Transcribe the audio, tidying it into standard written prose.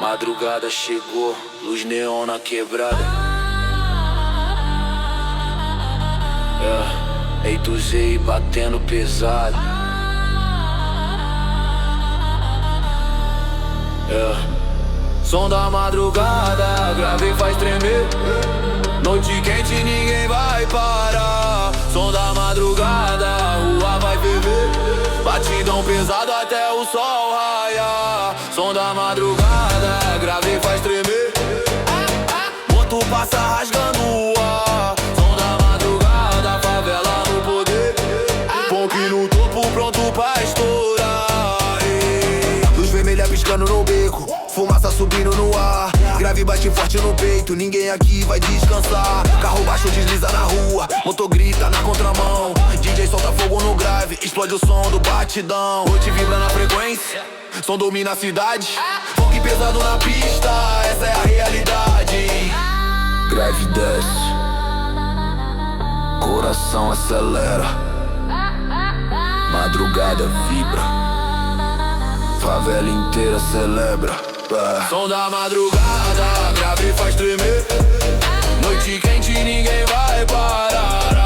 Madrugada chegou, luz neon na quebrada. Ei, Tuzei batendo pesado. Som da madrugada, grave faz tremer. Noite quente, ninguém vai parar. Som da madrugada, rua vai ferver. Batidão pesado até o sol raiar. Som da madrugada, grave faz tremer. Moto passa rasgando o ar. Som da madrugada, favela no poder. Punk no topo, pronto pra estourar. Luz vermelha piscando no beco, fumaça subindo no ar. Grave bate forte no peito, ninguém aqui vai descansar. Carro baixo desliza na rua, motor grita na contramão. DJ solta fogo no grave, explode o som do batidão. Noite vibra na frequência, som domina a cidade. Funk pesado na pista, essa é a realidade. Grave desce, coração acelera. Madrugada vibra, favela inteira celebra. Som da madrugada, grave faz tremer. Noite quente, ninguém vai parar.